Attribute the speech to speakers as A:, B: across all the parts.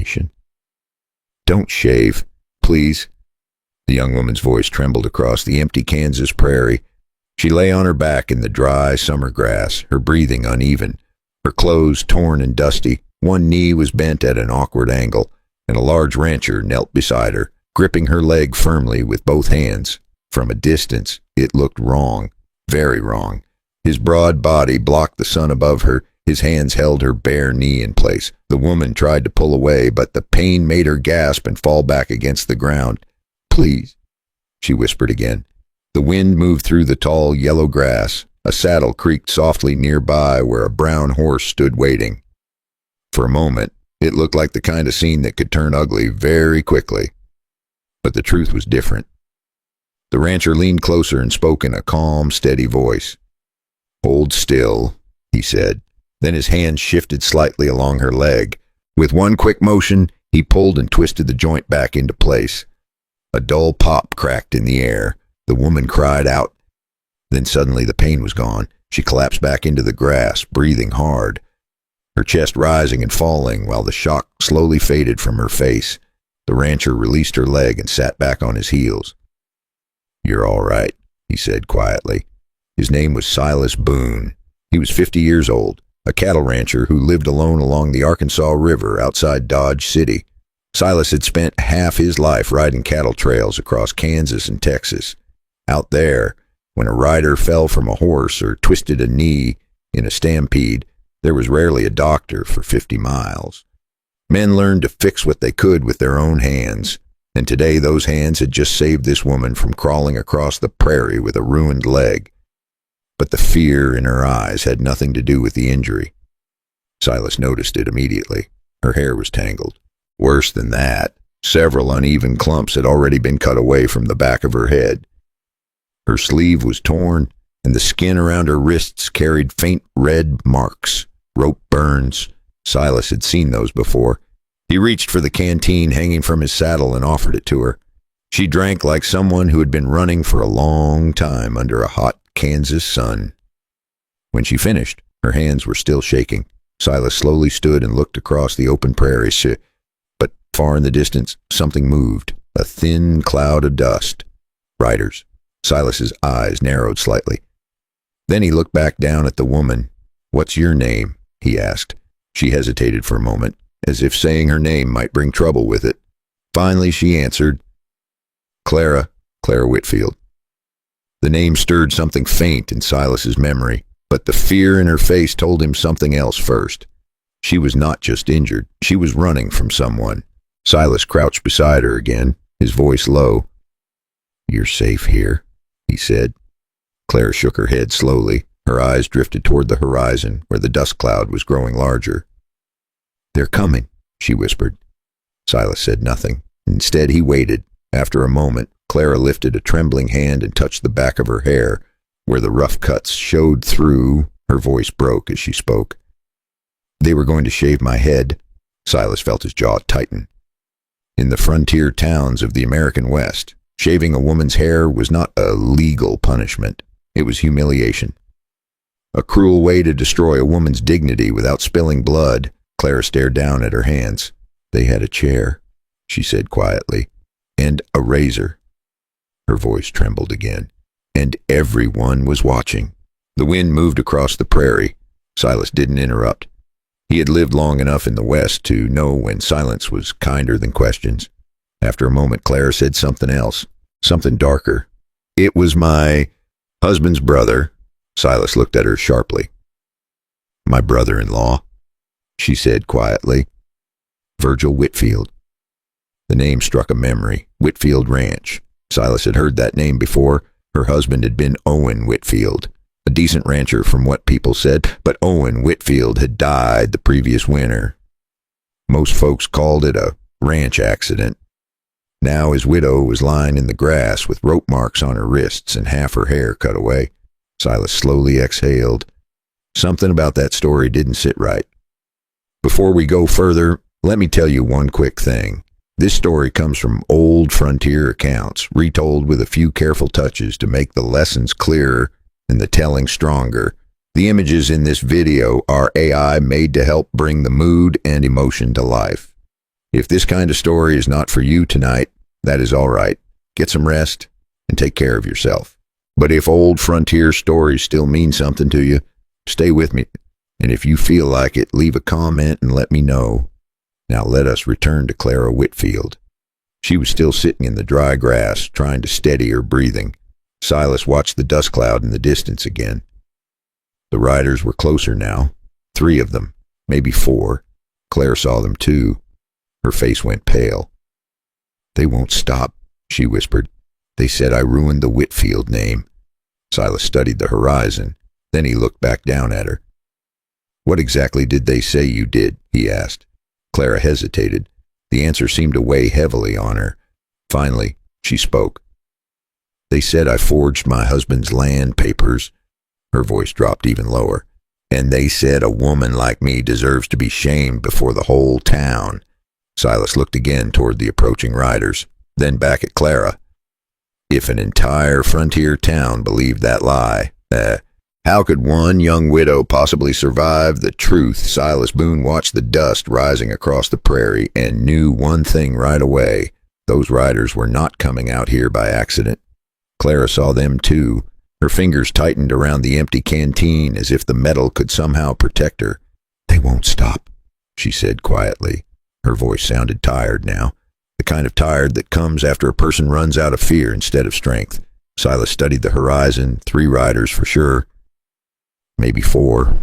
A: desperation. "Don't shave, please." The young woman's voice trembled across the empty Kansas prairie. She lay on her back in the dry summer grass, her breathing uneven, her clothes torn and dusty. One knee was bent at an awkward angle, and a large rancher knelt beside her, gripping her leg firmly with both hands. From a distance, it looked wrong, very wrong. His broad body blocked the sun above her. His hands held her bare knee in place. The woman tried to pull away, but the pain made her gasp and fall back against the ground. "Please," she whispered again. The wind moved through the tall yellow grass. A saddle creaked softly nearby where a brown horse stood waiting. For a moment, it looked like the kind of scene that could turn ugly very quickly. But the truth was different. The rancher leaned closer and spoke in a calm, steady voice. "Hold still," he said. Then his hand shifted slightly along her leg. With one quick motion, he pulled and twisted the joint back into place. A dull pop cracked in the air. The woman cried out. Then suddenly the pain was gone. She collapsed back into the grass, breathing hard, her chest rising and falling while the shock slowly faded from her face. The rancher released her leg and sat back on his heels. "You're all right," he said quietly. His name was Silas Boone. He was 50 years old, a cattle rancher who lived alone along the Arkansas River outside Dodge City. Silas had spent half his life riding cattle trails across Kansas and Texas. Out there, when a rider fell from a horse or twisted a knee in a stampede, there was rarely a doctor for 50 miles. Men learned to fix what they could with their own hands, and today those hands had just saved this woman from crawling across the prairie with a ruined leg. But the fear in her eyes had nothing to do with the injury. Silas noticed it immediately. Her hair was tangled. Worse than that, several uneven clumps had already been cut away from the back of her head. Her sleeve was torn, and the skin around her wrists carried faint red marks, rope burns. Silas had seen those before. He reached for the canteen hanging from his saddle and offered it to her. She drank like someone who had been running for a long time under a hot Kansas sun. When she finished, her hands were still shaking. Silas slowly stood and looked across the open prairie, but far in the distance, something moved, a thin cloud of dust. Riders. Silas's eyes narrowed slightly. Then he looked back down at the woman. "What's your name?" he asked. She hesitated for a moment, as if saying her name might bring trouble with it. Finally she answered, Clara Whitfield." The name stirred something faint in Silas's memory, but the fear in her face told him something else first. She was not just injured, she was running from someone. Silas crouched beside her again, his voice low. "You're safe here," he said. Clara shook her head slowly. Her eyes drifted toward the horizon, where the dust cloud was growing larger. "They're coming," she whispered. Silas said nothing. Instead, he waited. After a moment, Clara lifted a trembling hand and touched the back of her hair, where the rough cuts showed through. Her voice broke as she spoke. "They were going to shave my head." Silas felt his jaw tighten. In the frontier towns of the American West, shaving a woman's hair was not a legal punishment. It was humiliation. A cruel way to destroy a woman's dignity without spilling blood. Clara stared down at her hands. "They had a chair," she said quietly, "and a razor." Her voice trembled again. "And everyone was watching." The wind moved across the prairie. Silas didn't interrupt. He had lived long enough in the West to know when silence was kinder than questions. After a moment, Clara said something else, something darker. "It was my husband's brother." Silas looked at her sharply. "My brother-in-law," she said quietly. "Virgil Whitfield." The name struck a memory. Whitfield Ranch. Silas had heard that name before. Her husband had been Owen Whitfield, a decent rancher from what people said, but Owen Whitfield had died the previous winter. Most folks called it a ranch accident. Now his widow was lying in the grass with rope marks on her wrists and half her hair cut away. Silas slowly exhaled. Something about that story didn't sit right. Before we go further, let me tell you one quick thing. This story comes from old frontier accounts, retold with a few careful touches to make the lessons clearer and the telling stronger. The images in this video are AI made to help bring the mood and emotion to life. If this kind of story is not for you tonight, that is all right. Get some rest and take care of yourself. But if old frontier stories still mean something to you, stay with me. And if you feel like it, leave a comment and let me know. Now let us return to Clara Whitfield. She was still sitting in the dry grass, trying to steady her breathing. Silas watched the dust cloud in the distance again. The riders were closer now. 3 of them, maybe 4. Claire saw them too. Her face went pale. "They won't stop," she whispered. "They said I ruined the Whitfield name." Silas studied the horizon. Then he looked back down at her. "What exactly did they say you did?" he asked. Clara hesitated. The answer seemed to weigh heavily on her. Finally, she spoke. "They said I forged my husband's land papers." Her voice dropped even lower. "And they said a woman like me deserves to be shamed before the whole town." Silas looked again toward the approaching riders, then back at Clara. If an entire frontier town believed that lie, how could one young widow possibly survive the truth? Silas Boone watched the dust rising across the prairie and knew one thing right away. Those riders were not coming out here by accident. Clara saw them too. Her fingers tightened around the empty canteen as if the metal could somehow protect her. "They won't stop," she said quietly. Her voice sounded tired now, the kind of tired that comes after a person runs out of fear instead of strength. Silas studied the horizon. 3 riders for sure. Maybe 4.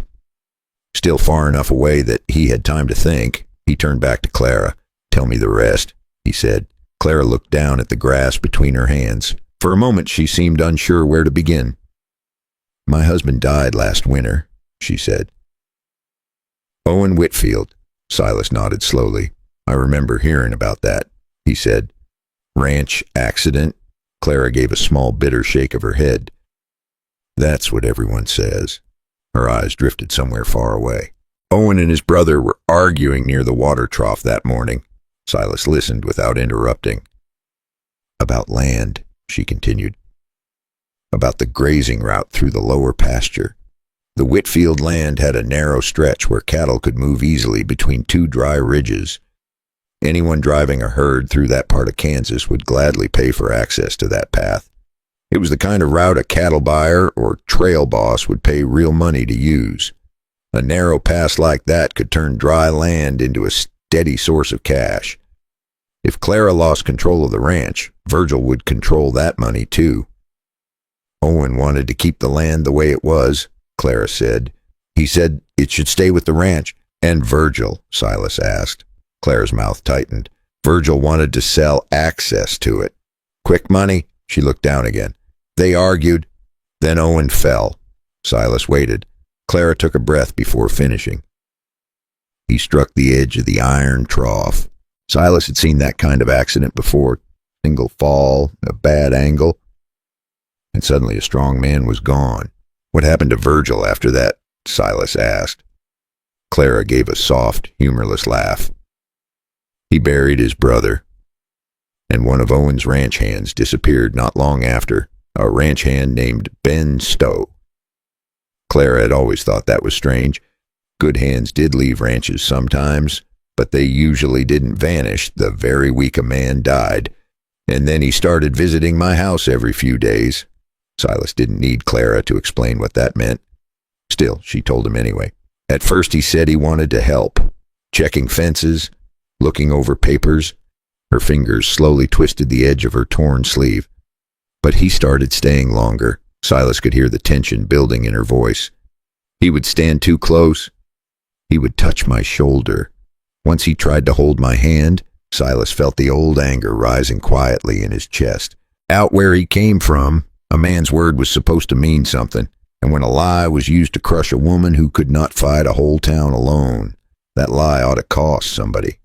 A: Still far enough away that he had time to think. He turned back to Clara. "Tell me the rest," he said. Clara looked down at the grass between her hands. For a moment she seemed unsure where to begin. "My husband died last winter," she said. "Owen Whitfield." Silas nodded slowly. "I remember hearing about that," he said. "Ranch accident?" Clara gave a small bitter shake of her head. "That's what everyone says." Her eyes drifted somewhere far away. "Owen and his brother were arguing near the water trough that morning." Silas listened without interrupting. "About land," she continued. "About the grazing route through the lower pasture. The Whitfield land had a narrow stretch where cattle could move easily between 2 dry ridges. Anyone driving a herd through that part of Kansas would gladly pay for access to that path. It was the kind of route a cattle buyer or trail boss would pay real money to use. A narrow pass like that could turn dry land into a steady source of cash. If Clara lost control of the ranch, Virgil would control that money too. Owen wanted to keep the land the way it was, Clara said. He said it should stay with the ranch. "And Virgil?" Silas asked. Clara's mouth tightened. "Virgil wanted to sell access to it. Quick money?" She looked down again. "They argued. Then Owen fell." Silas waited. Clara took a breath before finishing. "He struck the edge of the iron trough." Silas had seen that kind of accident before. Single fall, a bad angle. And suddenly a strong man was gone. "What happened to Virgil after that?" Silas asked. Clara gave a soft, humorless laugh. "He buried his brother. And one of Owen's ranch hands disappeared not long after, a ranch hand named Ben Stowe." Clara had always thought that was strange. Good hands did leave ranches sometimes, but they usually didn't vanish the very week a man died. "And then he started visiting my house every few days." Silas didn't need Clara to explain what that meant. Still, she told him anyway. "At first he said he wanted to help, checking fences, looking over papers." Her fingers slowly twisted the edge of her torn sleeve. "But he started staying longer." Silas could hear the tension building in her voice. "He would stand too close. He would touch my shoulder. Once he tried to hold my hand." Silas felt the old anger rising quietly in his chest. Out where he came from, a man's word was supposed to mean something, and when a lie was used to crush a woman who could not fight a whole town alone, that lie ought to cost somebody.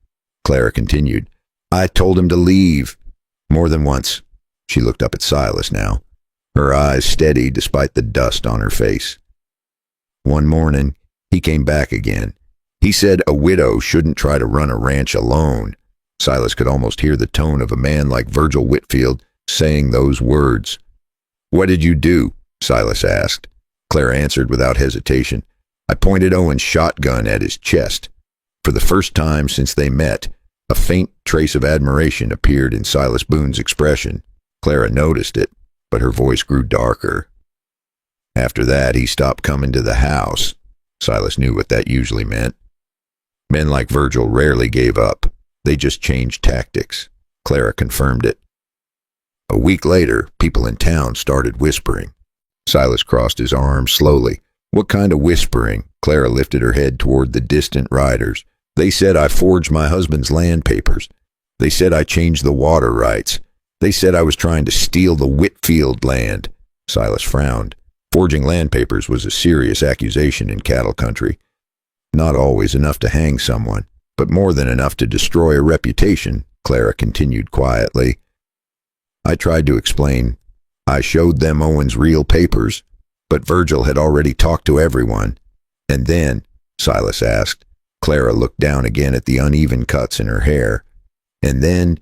A: Clara continued. "I told him to leave. More than once." She looked up at Silas now, her eyes steady despite the dust on her face. "One morning, he came back again. He said a widow shouldn't try to run a ranch alone." Silas could almost hear the tone of a man like Virgil Whitfield saying those words. "What did you do?" Silas asked. Clara answered without hesitation. "I pointed Owen's shotgun at his chest. For the first time since they met, A faint trace of admiration appeared in Silas Boone's expression. Clara noticed it, but her voice grew darker. After that, he stopped coming to the house. Silas knew what that usually meant. Men like Virgil rarely gave up. They just changed tactics. Clara confirmed it. A week later, people in town started whispering. Silas crossed his arms slowly. What kind of whispering? Clara lifted her head toward the distant riders. They said I forged my husband's land papers. They said I changed the water rights. They said I was trying to steal the Whitfield land. Silas frowned. Forging land papers was a serious accusation in cattle country. Not always enough to hang someone, but more than enough to destroy a reputation, Clara continued quietly. I tried to explain. I showed them Owen's real papers, but Virgil had already talked to everyone. And then, Silas asked. Clara looked down again at the uneven cuts in her hair. And then,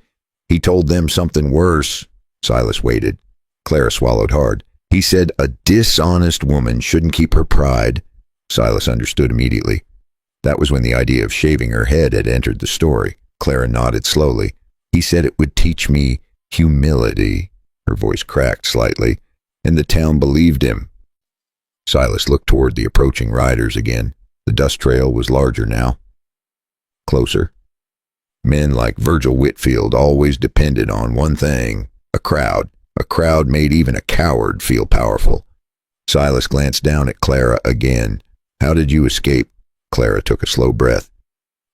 A: he told them something worse. Silas waited. Clara swallowed hard. He said a dishonest woman shouldn't keep her pride. Silas understood immediately. That was when the idea of shaving her head had entered the story. Clara nodded slowly. He said it would teach me humility. Her voice cracked slightly, and the town believed him. Silas looked toward the approaching riders again. The dust trail was larger now. Closer. Men like Virgil Whitfield always depended on one thing, a crowd. A crowd made even a coward feel powerful. Silas glanced down at Clara again. How did you escape? Clara took a slow breath.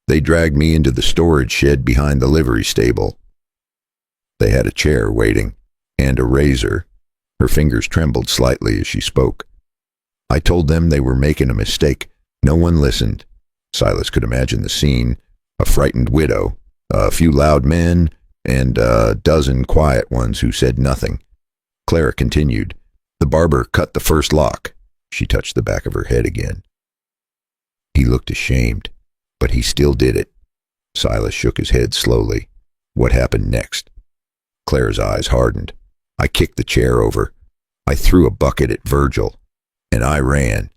A: They dragged me into the storage shed behind the livery stable. They had a chair waiting, and a razor. Her fingers trembled slightly as she spoke. I told them they were making a mistake. No one listened. Silas could imagine the scene. A frightened widow, a few loud men, and a dozen quiet ones who said nothing. Clara continued. The barber cut the first lock. She touched the back of her head again. He looked ashamed, but he still did it. Silas shook his head slowly. What happened next? Clara's eyes hardened. I kicked the chair over. I threw a bucket at Virgil, and I ran.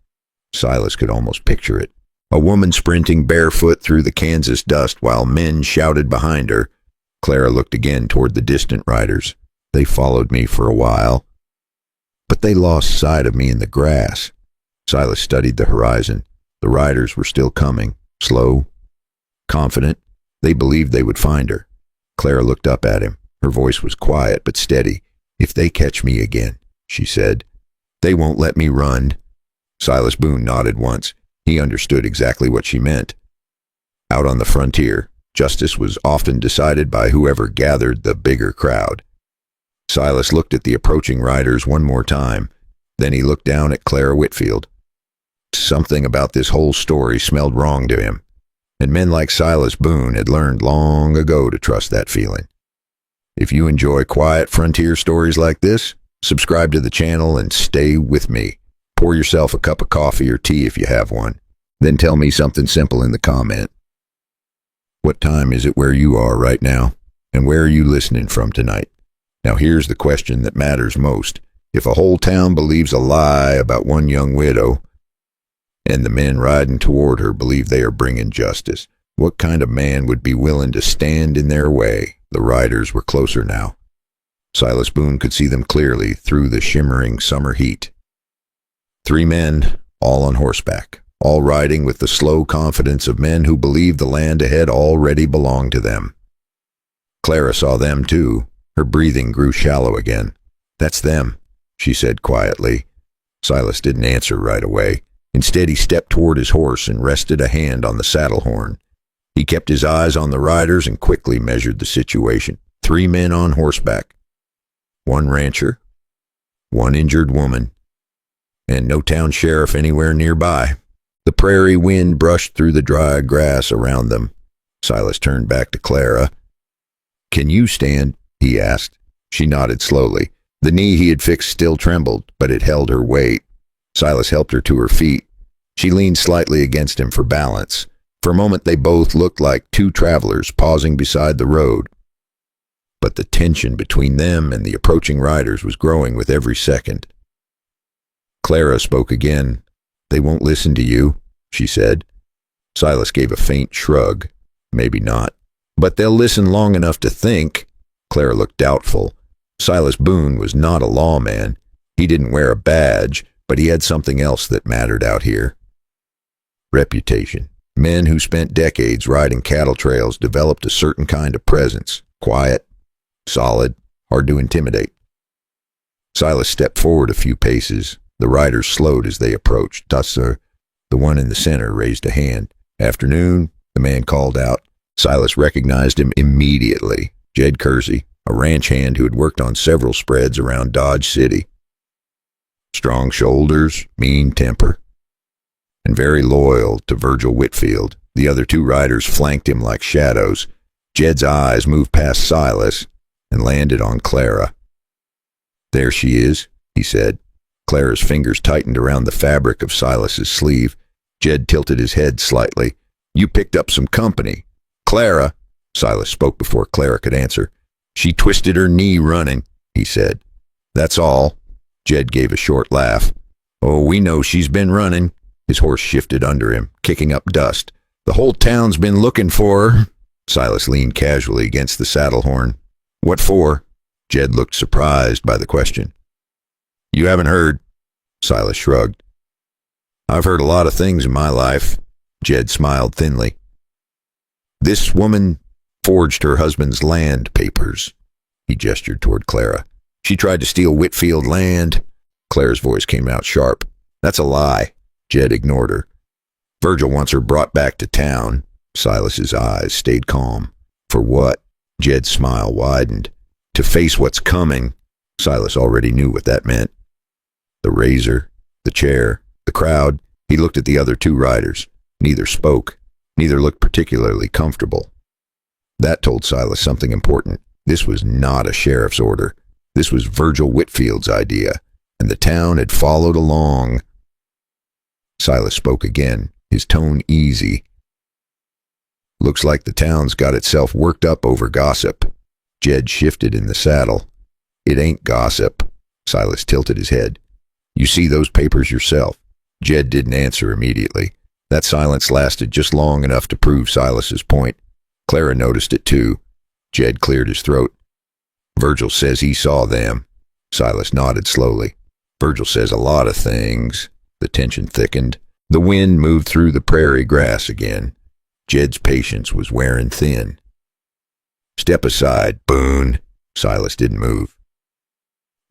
A: Silas could almost picture it. A woman sprinting barefoot through the Kansas dust while men shouted behind her. Clara looked again toward the distant riders. They followed me for a while, but they lost sight of me in the grass. Silas studied the horizon. The riders were still coming, slow, confident. They believed they would find her. Clara looked up at him. Her voice was quiet but steady. If they catch me again, she said, they won't let me run. Silas Boone nodded once. He understood exactly what she meant. Out on the frontier, justice was often decided by whoever gathered the bigger crowd. Silas looked at the approaching riders one more time. Then he looked down at Clara Whitfield. Something about this whole story smelled wrong to him, and men like Silas Boone had learned long ago to trust that feeling. If you enjoy quiet frontier stories like this, subscribe to the channel and stay with me. Pour yourself a cup of coffee or tea if you have one. Then tell me something simple in the comment. What time is it where you are right now? And where are you listening from tonight? Now here's the question that matters most. If a whole town believes a lie about one young widow, and the men riding toward her believe they are bringing justice, what kind of man would be willing to stand in their way? The riders were closer now. Silas Boone could see them clearly through the shimmering summer heat. 3 men, all on horseback, all riding with the slow confidence of men who believed the land ahead already belonged to them. Clara saw them too. Her breathing grew shallow again. That's them, she said quietly. Silas didn't answer right away. Instead, he stepped toward his horse and rested a hand on the saddle horn. He kept his eyes on the riders and quickly measured the situation. 3 men on horseback. 1 rancher, 1 injured woman, and no town sheriff anywhere nearby. The prairie wind brushed through the dry grass around them. Silas turned back to Clara. Can you stand? He asked. She nodded slowly. The knee he had fixed still trembled, but it held her weight. Silas helped her to her feet. She leaned slightly against him for balance. For a moment they both looked like 2 travelers pausing beside the road. But the tension between them and the approaching riders was growing with every second. Clara spoke again. They won't listen to you, she said. Silas gave a faint shrug. Maybe not. But they'll listen long enough to think. Clara looked doubtful. Silas Boone was not a lawman. He didn't wear a badge, but he had something else that mattered out here. Reputation. Men who spent decades riding cattle trails developed a certain kind of presence. Quiet, solid, hard to intimidate. Silas stepped forward a few paces. The riders slowed as they approached. Tusser, the one in the center, raised a hand. Afternoon, the man called out. Silas recognized him immediately. Jed Kersey, a ranch hand who had worked on several spreads around Dodge City. Strong shoulders, mean temper, and very loyal to Virgil Whitfield. The other two riders flanked him like shadows. Jed's eyes moved past Silas and landed on Clara. There she is, he said. Clara's fingers tightened around the fabric of Silas's sleeve. Jed tilted his head slightly. You picked up some company. Clara, Silas spoke before Clara could answer. She twisted her knee running, he said. That's all. Jed gave a short laugh. Oh, we know she's been running. His horse shifted under him, kicking up dust. The whole town's been looking for her. Silas leaned casually against the saddle horn. What for? Jed looked surprised by the question. You haven't heard? Silas shrugged. I've heard a lot of things in my life. Jed smiled thinly. This woman forged her husband's land papers. He gestured toward Clara. She tried to steal Whitfield land. Clara's voice came out sharp. That's a lie. Jed ignored her. Virgil wants her brought back to town. Silas's eyes stayed calm. For what? Jed's smile widened. To face what's coming. Silas already knew what that meant. The razor, the chair, the crowd. He looked at the other two riders. Neither spoke. Neither looked particularly comfortable. That told Silas something important. This was not a sheriff's order. This was Virgil Whitfield's idea, and the town had followed along. Silas spoke again, his tone easy. Looks like the town's got itself worked up over gossip. Jed shifted in the saddle. It ain't gossip. Silas tilted his head. You see those papers yourself. Jed didn't answer immediately. That silence lasted just long enough to prove Silas's point. Clara noticed it too. Jed cleared his throat. Virgil says he saw them. Silas nodded slowly. Virgil says a lot of things. The tension thickened. The wind moved through the prairie grass again. Jed's patience was wearing thin. Step aside, Boone. Silas didn't move.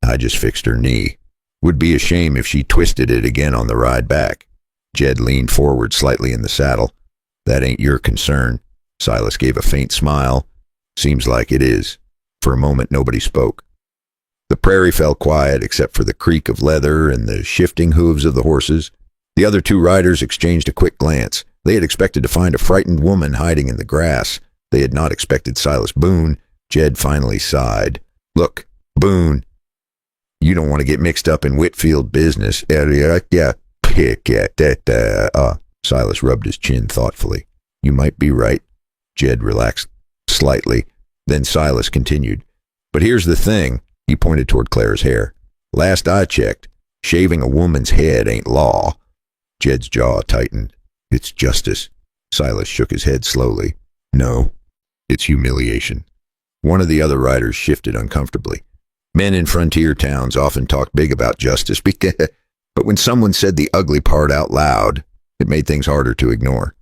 A: I just fixed her knee. Would be a shame if she twisted it again on the ride back. Jed leaned forward slightly in the saddle. That ain't your concern. Silas gave a faint smile. Seems like it is. For a moment, nobody spoke. The prairie fell quiet except for the creak of leather and the shifting hooves of the horses. The other two riders exchanged a quick glance. They had expected to find a frightened woman hiding in the grass. They had not expected Silas Boone. Jed finally sighed. Look, Boone, you don't want to get mixed up in Whitfield business. Silas rubbed his chin thoughtfully. You might be right. Jed relaxed slightly. Then Silas continued. But here's the thing. He pointed toward Clara's hair. Last I checked, shaving a woman's head ain't law. Jed's jaw tightened. It's justice. Silas shook his head slowly. No, it's humiliation. One of the other riders shifted uncomfortably. Men in frontier towns often talk big about justice, but when someone said the ugly part out loud, it made things harder to ignore.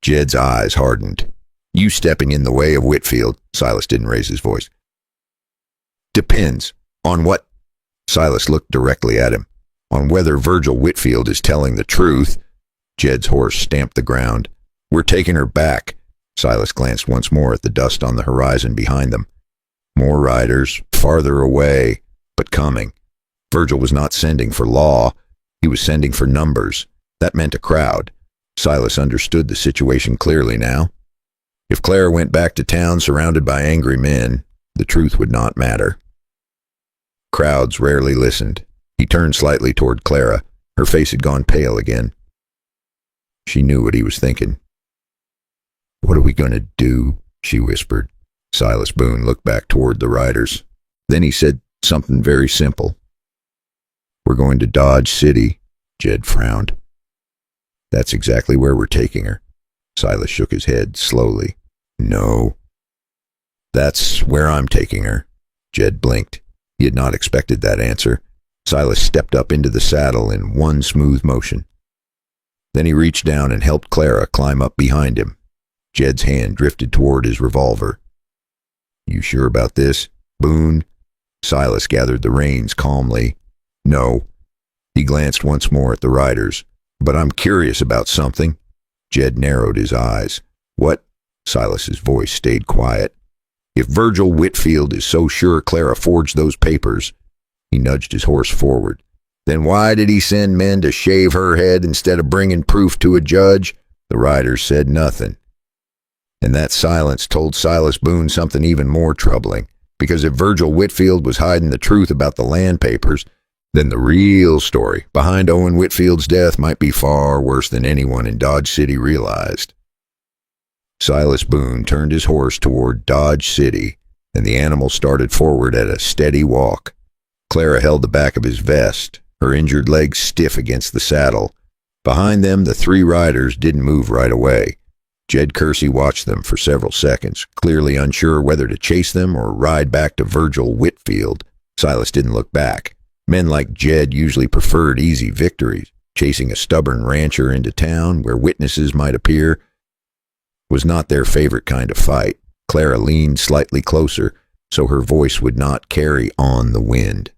A: Jed's eyes hardened. You stepping in the way of Whitfield. Silas didn't raise his voice. Depends. On what? Silas looked directly at him. On whether Virgil Whitfield is telling the truth. Jed's horse stamped the ground. We're taking her back. Silas glanced once more at the dust on the horizon behind them. More riders, farther away, but coming. Virgil was not sending for law. He was sending for numbers. That meant a crowd. Silas understood the situation clearly now. If Clara went back to town surrounded by angry men, the truth would not matter. Crowds rarely listened. He turned slightly toward Clara. Her face had gone pale again. She knew what he was thinking. What are we going to do? She whispered. Silas Boone looked back toward the riders. Then he said something very simple. We're going to Dodge City. Jed frowned. That's exactly where we're taking her. Silas shook his head slowly. No. That's where I'm taking her. Jed blinked. He had not expected that answer. Silas stepped up into the saddle in one smooth motion. Then he reached down and helped Clara climb up behind him. Jed's hand drifted toward his revolver. You sure about this, Boone? Silas gathered the reins calmly. No. He glanced once more at the riders. But I'm curious about something. Jed narrowed his eyes. What? Silas's voice stayed quiet. If Virgil Whitfield is so sure Clara forged those papers, he nudged his horse forward, then why did he send men to shave her head instead of bringing proof to a judge? The riders said nothing. And that silence told Silas Boone something even more troubling, because if Virgil Whitfield was hiding the truth about the land papers, then the real story behind Owen Whitfield's death might be far worse than anyone in Dodge City realized. Silas Boone turned his horse toward Dodge City, and the animal started forward at a steady walk. Clara held the back of his vest, her injured legs stiff against the saddle. Behind them, the three riders didn't move right away. Jed Kersey watched them for several seconds, clearly unsure whether to chase them or ride back to Virgil Whitfield. Silas didn't look back. Men like Jed usually preferred easy victories. Chasing a stubborn rancher into town where witnesses might appear was not their favorite kind of fight. Clara leaned slightly closer so her voice would not carry on the wind.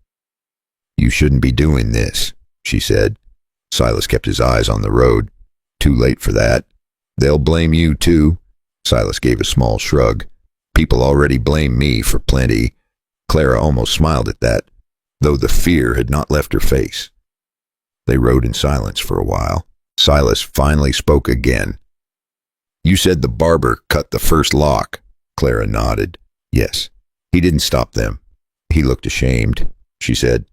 A: You shouldn't be doing this, she said. Silas kept his eyes on the road. Too late for that. They'll blame you too. Silas gave a small shrug. People already blame me for plenty. Clara almost smiled at that, though the fear had not left her face. They rode in silence for a while. Silas finally spoke again. You said the barber cut the first lock. Clara nodded. Yes. He didn't stop them. He looked ashamed, she said.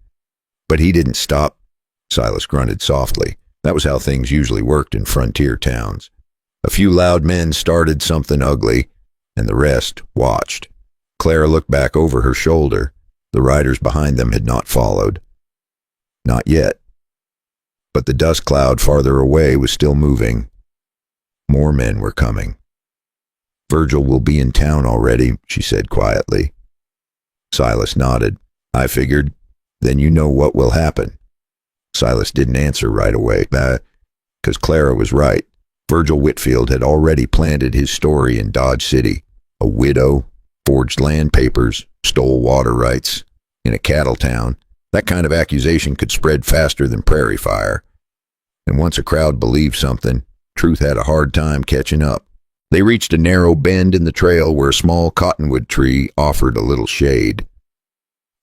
A: But he didn't stop. Silas grunted softly. That was how things usually worked in frontier towns. A few loud men started something ugly, and the rest watched. Clara looked back over her shoulder. The riders behind them had not followed. Not yet. But the dust cloud farther away was still moving. More men were coming. Virgil will be in town already, she said quietly. Silas nodded. I figured. Then you know what will happen. Silas didn't answer right away, because Clara was right. Virgil Whitfield had already planted his story in Dodge City. A widow, forged land papers, stole water rights, in a cattle town. That kind of accusation could spread faster than prairie fire. And once a crowd believed something, truth had a hard time catching up. They reached a narrow bend in the trail where a small cottonwood tree offered a little shade.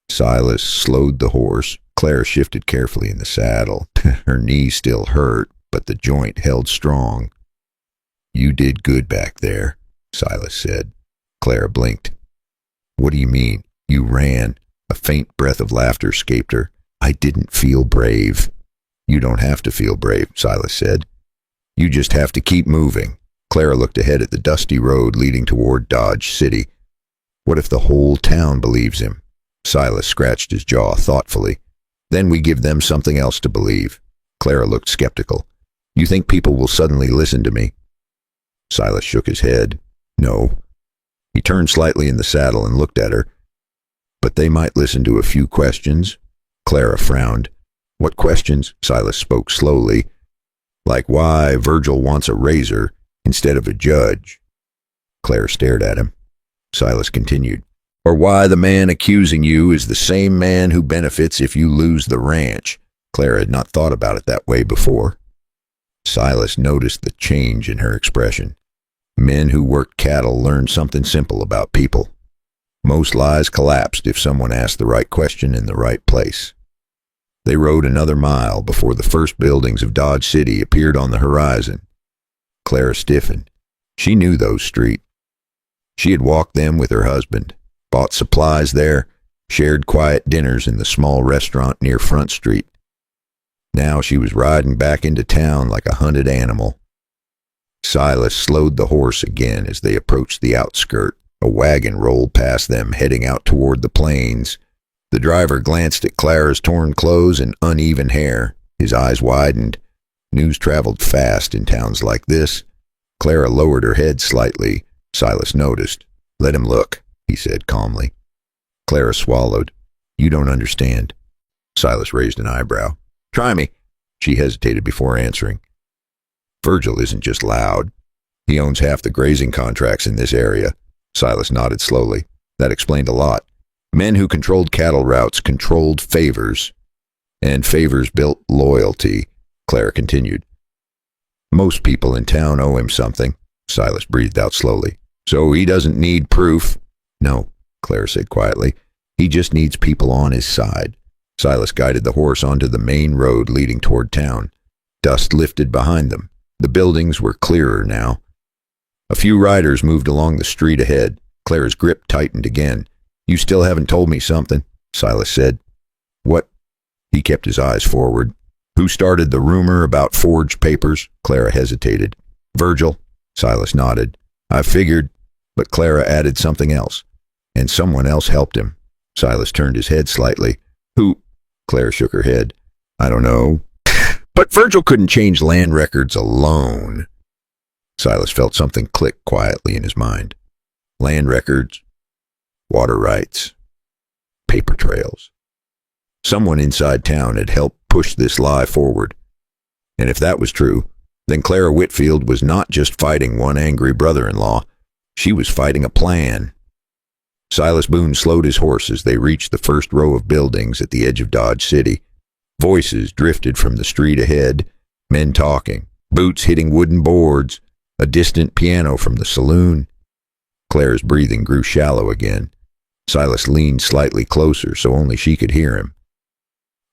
A: Silas slowed the horse. Clara shifted carefully in the saddle. Her knee still hurt, but the joint held strong. You did good back there, Silas said. Clara blinked. What do you mean? You ran. A faint breath of laughter escaped her. I didn't feel brave. You don't have to feel brave, Silas said. You just have to keep moving. Clara looked ahead at the dusty road leading toward Dodge City. What if the whole town believes him? Silas scratched his jaw thoughtfully. Then we give them something else to believe. Clara looked skeptical. You think people will suddenly listen to me? Silas shook his head. No. He turned slightly in the saddle and looked at her. But they might listen to a few questions. Clara frowned. What questions? Silas spoke slowly. Like why Virgil wants a razor instead of a judge. Clara stared at him. Silas continued. Or why the man accusing you is the same man who benefits if you lose the ranch. Clara had not thought about it that way before. Silas noticed the change in her expression. Men who worked cattle learned something simple about people. Most lies collapsed if someone asked the right question in the right place. They rode another mile before the first buildings of Dodge City appeared on the horizon. Clara stiffened. She knew those streets. She had walked them with her husband, bought supplies there, shared quiet dinners in the small restaurant near Front Street. Now she was riding back into town like a hunted animal. Silas slowed the horse again as they approached the outskirt. A wagon rolled past them, heading out toward the plains. The driver glanced at Clara's torn clothes and uneven hair. His eyes widened. News traveled fast in towns like this. Clara lowered her head slightly, Silas noticed. "Let him look," he said calmly. Clara swallowed. "You don't understand." Silas raised an eyebrow. "Try me." She hesitated before answering. "Virgil isn't just loud. He owns half the grazing contracts in this area." Silas nodded slowly. That explained a lot. Men who controlled cattle routes controlled favors, and favors built loyalty, Clara continued. "Most people in town owe him something," Silas breathed out slowly. "So he doesn't need proof." "No," Clara said quietly. "He just needs people on his side." Silas guided the horse onto the main road leading toward town. Dust lifted behind them. The buildings were clearer now. A few riders moved along the street ahead. Clara's grip tightened again. "You still haven't told me something," Silas said. "What?" He kept his eyes forward. "Who started the rumor about forged papers?" Clara hesitated. "Virgil." Silas nodded. "I figured," but Clara added something else. "And someone else helped him." Silas turned his head slightly. "Who?" Clara shook her head. "I don't know." "But Virgil couldn't change land records alone." Silas felt something click quietly in his mind. Land records, water rights, paper trails. Someone inside town had helped push this lie forward. And if that was true, then Clara Whitfield was not just fighting one angry brother-in-law. She was fighting a plan. Silas Boone slowed his horse as they reached the first row of buildings at the edge of Dodge City. Voices drifted from the street ahead, men talking, boots hitting wooden boards, a distant piano from the saloon. Clara's breathing grew shallow again. Silas leaned slightly closer so only she could hear him.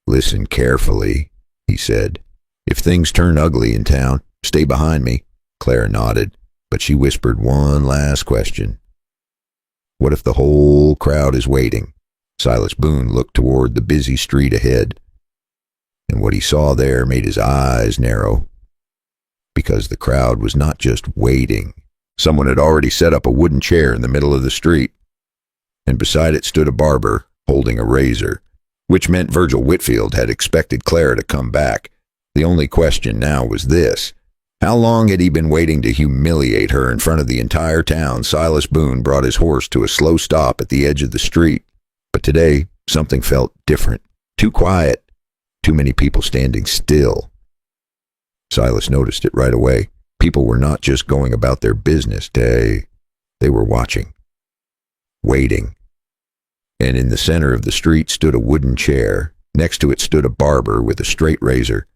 A: "Listen carefully," he said. "If things turn ugly in town, stay behind me." Clara nodded, but she whispered one last question. "What if the whole crowd is waiting?" Silas Boone looked toward the busy street ahead, and what he saw there made his eyes narrow. Because the crowd was not just waiting. Someone had already set up a wooden chair in the middle of the street, and beside it stood a barber holding a razor, which meant Virgil Whitfield had expected Clara to come back. The only question now was this: how long had he been waiting to humiliate her in front of the entire town? Silas Boone brought his horse to a slow stop at the edge of the street. But today, something felt different. Too quiet. Too many people standing still. Silas noticed it right away. People were not just going about their business. They were watching. Waiting. And in the center of the street stood a wooden chair. Next to it stood a barber with a straight razor.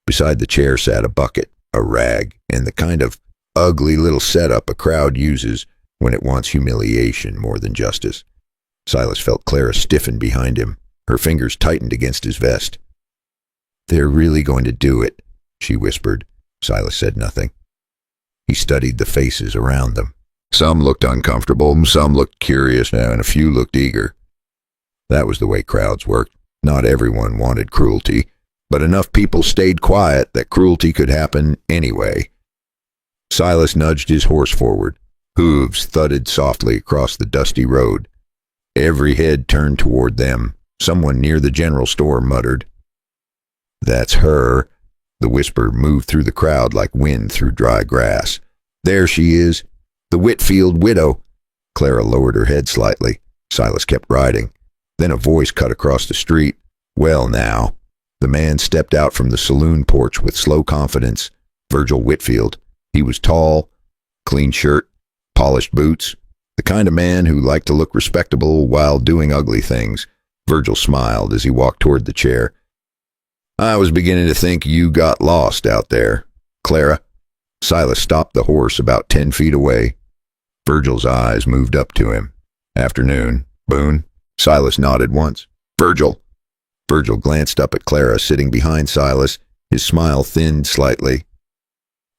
A: Beside the chair sat a bucket, a rag, and the kind of ugly little setup a crowd uses when it wants humiliation more than justice. Silas felt Clara stiffen behind him. Her fingers tightened against his vest. "They're really going to do it," she whispered. Silas said nothing. He studied the faces around them. Some looked uncomfortable, some looked curious, and a few looked eager. That was the way crowds worked. Not everyone wanted cruelty, but enough people stayed quiet that cruelty could happen anyway. Silas nudged his horse forward. Hooves thudded softly across the dusty road. Every head turned toward them. Someone near the general store muttered. "That's her." The whisper moved through the crowd like wind through dry grass. "There she is. The Whitfield widow." Clara lowered her head slightly. Silas kept riding. Then a voice cut across the street. "Well now." The man stepped out from the saloon porch with slow confidence. Virgil Whitfield. He was tall, clean shirt, polished boots, the kind of man who liked to look respectable while doing ugly things. Virgil smiled as he walked toward the chair. "I was beginning to think you got lost out there, Clara." Silas stopped the horse about 10 feet away. Virgil's eyes moved up to him. "Afternoon, Boone." Silas nodded once. "Virgil." Virgil glanced up at Clara sitting behind Silas. His smile thinned slightly.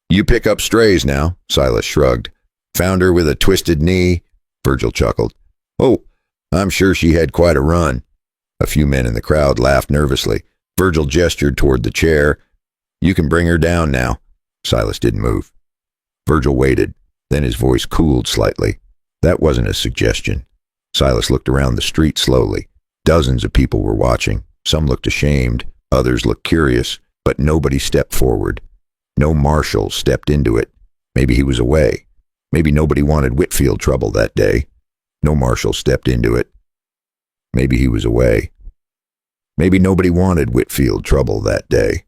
A: "You pick up strays now," Silas shrugged. "Found her with a twisted knee?" Virgil chuckled. "Oh, I'm sure she had quite a run." A few men in the crowd laughed nervously. Virgil gestured toward the chair. "You can bring her down now." Silas didn't move. Virgil waited. Then his voice cooled slightly. That wasn't a suggestion. Silas looked around the street slowly. Dozens of people were watching. Some looked ashamed. Others looked curious. But nobody stepped forward. No marshal stepped into it. Maybe he was away. Maybe nobody wanted Whitfield trouble that day. No marshal stepped into it. Maybe he was away. Maybe nobody wanted Whitfield trouble that day.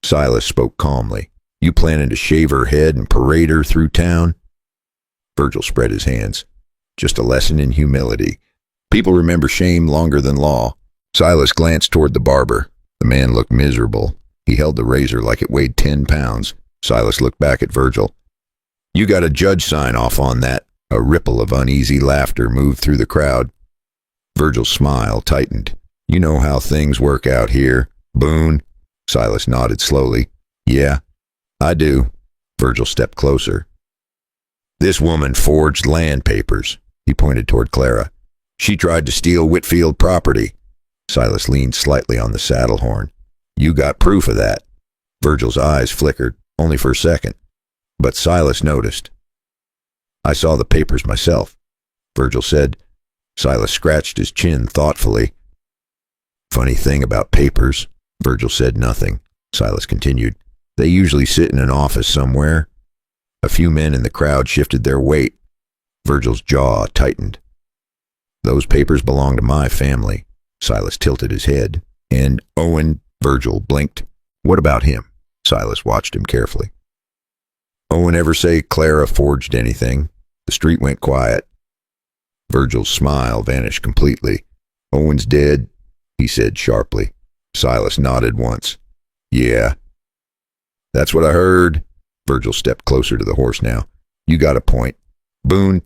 A: Silas spoke calmly. You planning to shave her head and parade her through town? Virgil spread his hands. Just a lesson in humility. People remember shame longer than law. Silas glanced toward the barber. The man looked miserable. He held the razor like it weighed 10 pounds. Silas looked back at Virgil. You got a judge sign off on that. A ripple of uneasy laughter moved through the crowd. Virgil's smile tightened. You know how things work out here, Boone? Silas nodded slowly. Yeah, I do. Virgil stepped closer. This woman forged land papers. He pointed toward Clara. She tried to steal Whitfield property. Silas leaned slightly on the saddle horn. You got proof of that. Virgil's eyes flickered, only for a second. But Silas noticed. I saw the papers myself, Virgil said. Silas scratched his chin thoughtfully. Funny thing about papers, Virgil said nothing. Silas continued. They usually sit in an office somewhere. A few men in the crowd shifted their weight. Virgil's jaw tightened. Those papers belong to my family. Silas tilted his head. And Owen, Virgil blinked. What about him? Silas watched him carefully. Owen ever say Clara forged anything? The street went quiet. Virgil's smile vanished completely. Owen's dead, he said sharply. Silas nodded once. Yeah. That's what I heard. Virgil stepped closer to the horse now. You got a point. Boone?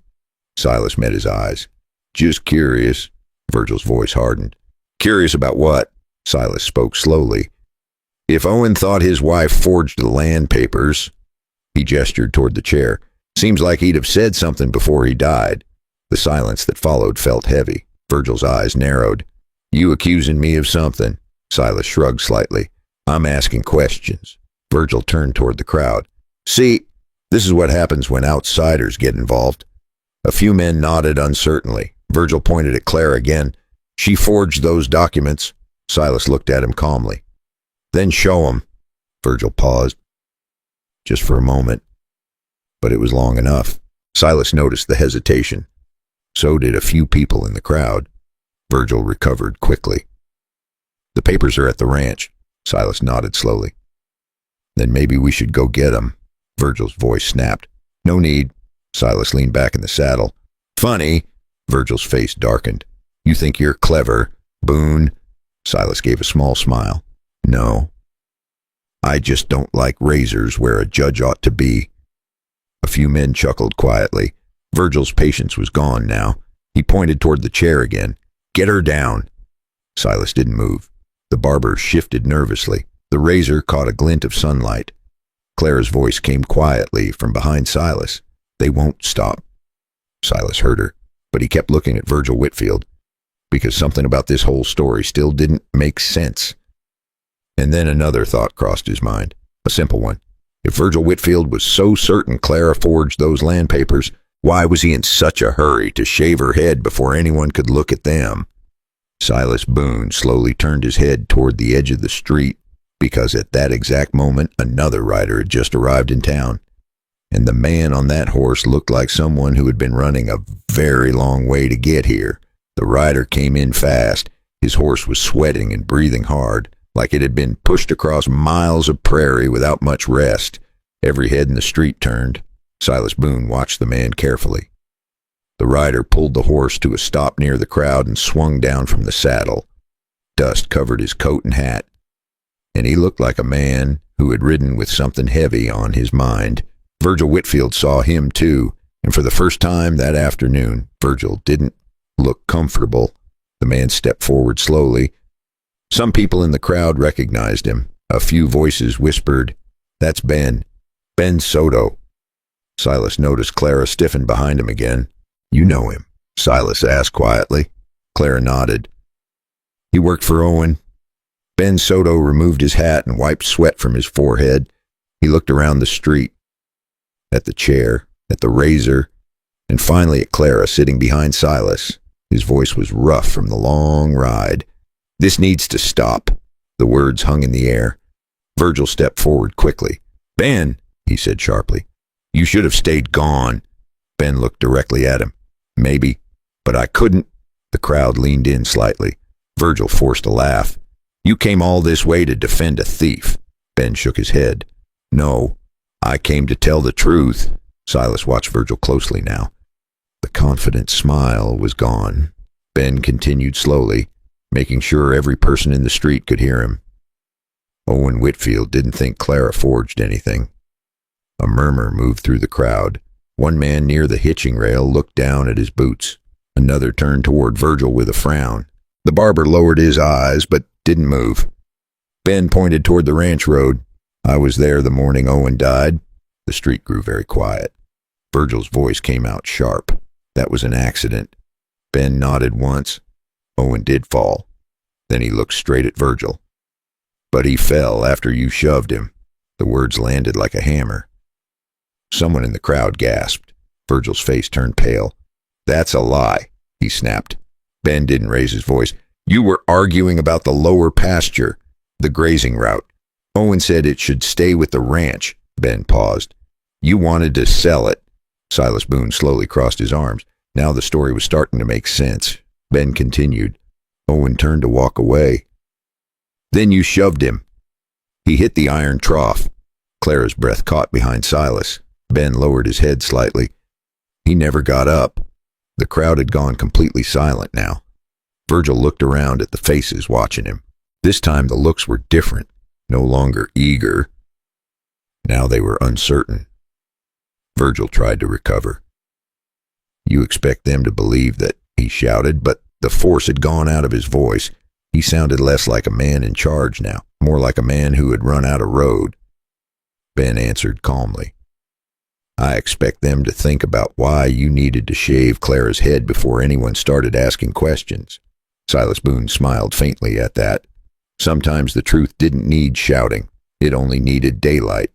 A: Silas met his eyes. Just curious. Virgil's voice hardened. Curious about what? Silas spoke slowly. If Owen thought his wife forged the land papers, he gestured toward the chair. Seems like he'd have said something before he died. The silence that followed felt heavy. Virgil's eyes narrowed. You accusing me of something? Silas shrugged slightly. I'm asking questions. Virgil turned toward the crowd. See, this is what happens when outsiders get involved. A few men nodded uncertainly. Virgil pointed at Claire again. She forged those documents. Silas looked at him calmly. Then show 'em. Virgil paused. Just for a moment. But it was long enough. Silas noticed the hesitation. So did a few people in the crowd. Virgil recovered quickly. The papers are at the ranch. Silas nodded slowly. Then maybe we should go get 'em. Virgil's voice snapped. No need. Silas leaned back in the saddle. Funny. Virgil's face darkened. You think you're clever, Boone? Silas gave a small smile. No. I just don't like razors where a judge ought to be. A few men chuckled quietly. Virgil's patience was gone now. He pointed toward the chair again. Get her down. Silas didn't move. The barber shifted nervously. The razor caught a glint of sunlight. Clara's voice came quietly from behind Silas. They won't stop. Silas heard her, but he kept looking at Virgil Whitfield, because something about this whole story still didn't make sense. And then another thought crossed his mind, a simple one. If Virgil Whitfield was so certain Clara forged those land papers, why was he in such a hurry to shave her head before anyone could look at them? Silas Boone slowly turned his head toward the edge of the street, because at that exact moment another rider had just arrived in town. And the man on that horse looked like someone who had been running a very long way to get here. The rider came in fast. His horse was sweating and breathing hard, like it had been pushed across miles of prairie without much rest. Every head in the street turned. Silas Boone watched the man carefully. The rider pulled the horse to a stop near the crowd and swung down from the saddle. Dust covered his coat and hat, and he looked like a man who had ridden with something heavy on his mind. Virgil Whitfield saw him too, and for the first time that afternoon, Virgil didn't look comfortable. The man stepped forward slowly. Some people in the crowd recognized him. A few voices whispered, "That's Ben. Ben Soto." Silas noticed Clara stiffen behind him again. "You know him?" Silas asked quietly. Clara nodded. "He worked for Owen." Ben Soto removed his hat and wiped sweat from his forehead. He looked around the street, at the chair, at the razor, and finally at Clara sitting behind Silas. His voice was rough from the long ride. "This needs to stop." The words hung in the air. Virgil stepped forward quickly. "Ben," he said sharply, You should have stayed gone. Ben looked directly at him. Maybe, but I couldn't. The crowd leaned in slightly. Virgil forced a laugh. You came all this way to defend a thief. Ben shook his head. No, I came to tell the truth. Silas watched Virgil closely now. The confident smile was gone. Ben continued slowly, making sure every person in the street could hear him. Owen Whitfield didn't think Clara forged anything. A murmur moved through the crowd. One man near the hitching rail looked down at his boots. Another turned toward Virgil with a frown. The barber lowered his eyes, but didn't move. Ben pointed toward the ranch road. I was there the morning Owen died. The street grew very quiet. Virgil's voice came out sharp. That was an accident. Ben nodded once. Owen did fall. Then he looked straight at Virgil. But he fell after you shoved him. The words landed like a hammer. Someone in the crowd gasped. Virgil's face turned pale. That's a lie, he snapped. Ben didn't raise his voice. You were arguing about the lower pasture, the grazing route. Owen said it should stay with the ranch. Ben paused. You wanted to sell it. Silas Boone slowly crossed his arms. Now the story was starting to make sense. Ben continued. Owen turned to walk away. Then you shoved him. He hit the iron trough. Clara's breath caught behind Silas. Ben lowered his head slightly. He never got up. The crowd had gone completely silent now. Virgil looked around at the faces watching him. This time the looks were different, no longer eager. Now they were uncertain. Virgil tried to recover. You expect them to believe that, he shouted, but the force had gone out of his voice. He sounded less like a man in charge now, more like a man who had run out of road. Ben answered calmly. I expect them to think about why you needed to shave Clara's head before anyone started asking questions. Silas Boone smiled faintly at that. Sometimes the truth didn't need shouting. It only needed daylight.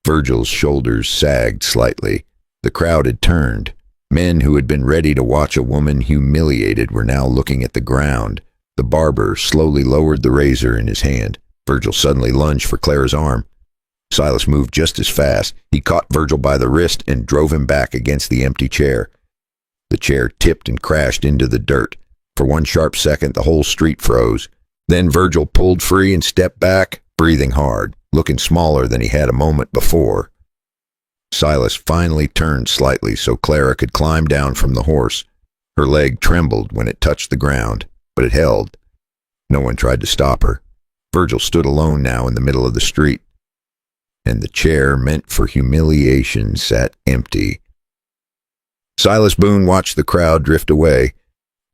A: Virgil's shoulders sagged slightly. The crowd had turned. Men who had been ready to watch a woman humiliated were now looking at the ground. The barber slowly lowered the razor in his hand. Virgil suddenly lunged for Clara's arm. Silas moved just as fast. He caught Virgil by the wrist and drove him back against the empty chair. The chair tipped and crashed into the dirt. For one sharp second, the whole street froze. Then Virgil pulled free and stepped back, breathing hard, looking smaller than he had a moment before. Silas finally turned slightly so Clara could climb down from the horse. Her leg trembled when it touched the ground, but it held. No one tried to stop her. Virgil stood alone now in the middle of the street. And the chair meant for humiliation sat empty. Silas Boone watched the crowd drift away.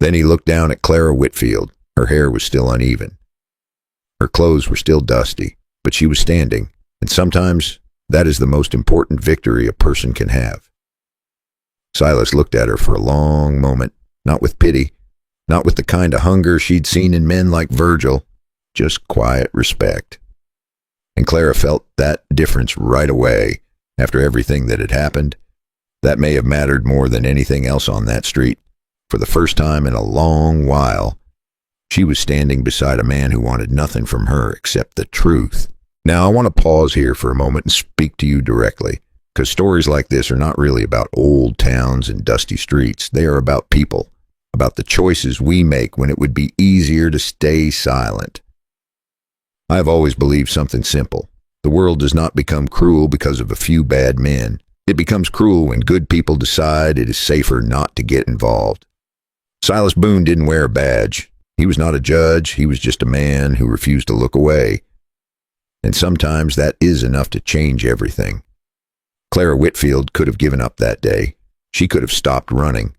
A: Then he looked down at Clara Whitfield. Her hair was still uneven. Her clothes were still dusty, but she was standing, and sometimes that is the most important victory a person can have. Silas looked at her for a long moment, not with pity, not with the kind of hunger she'd seen in men like Virgil, just quiet respect. And Clara felt that difference right away after everything that had happened. That may have mattered more than anything else on that street. For the first time in a long while, she was standing beside a man who wanted nothing from her except the truth. Now I want to pause here for a moment and speak to you directly, because stories like this are not really about old towns and dusty streets. They are about people, about the choices we make when it would be easier to stay silent. I have always believed something simple. The world does not become cruel because of a few bad men. It becomes cruel when good people decide it is safer not to get involved. Silas Boone didn't wear a badge. He was not a judge. He was just a man who refused to look away. And sometimes that is enough to change everything. Clara Whitfield could have given up that day. She could have stopped running.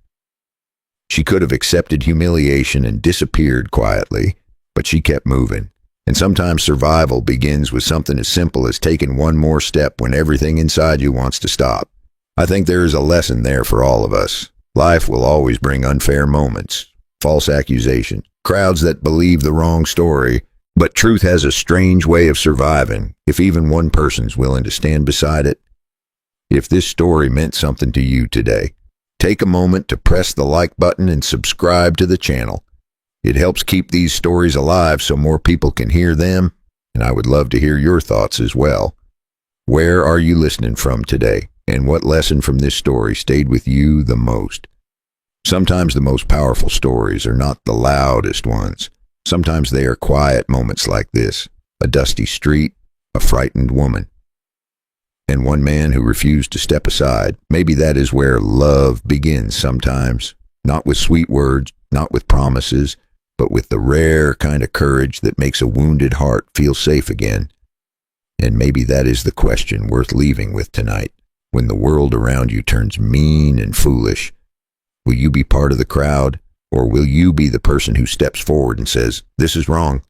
A: She could have accepted humiliation and disappeared quietly, but she kept moving. And sometimes survival begins with something as simple as taking one more step when everything inside you wants to stop. I think there is a lesson there for all of us. Life will always bring unfair moments, false accusation, crowds that believe the wrong story, but truth has a strange way of surviving if even one person's willing to stand beside it. If this story meant something to you today, take a moment to press the like button and subscribe to the channel. It helps keep these stories alive so more people can hear them, and I would love to hear your thoughts as well. Where are you listening from today? And what lesson from this story stayed with you the most? Sometimes the most powerful stories are not the loudest ones. Sometimes they are quiet moments like this: a dusty street, a frightened woman, and one man who refused to step aside. Maybe that is where love begins sometimes. Not with sweet words, not with promises, but with the rare kind of courage that makes a wounded heart feel safe again. And maybe that is the question worth leaving with tonight. When the world around you turns mean and foolish, will you be part of the crowd, or will you be the person who steps forward and says, "This is wrong.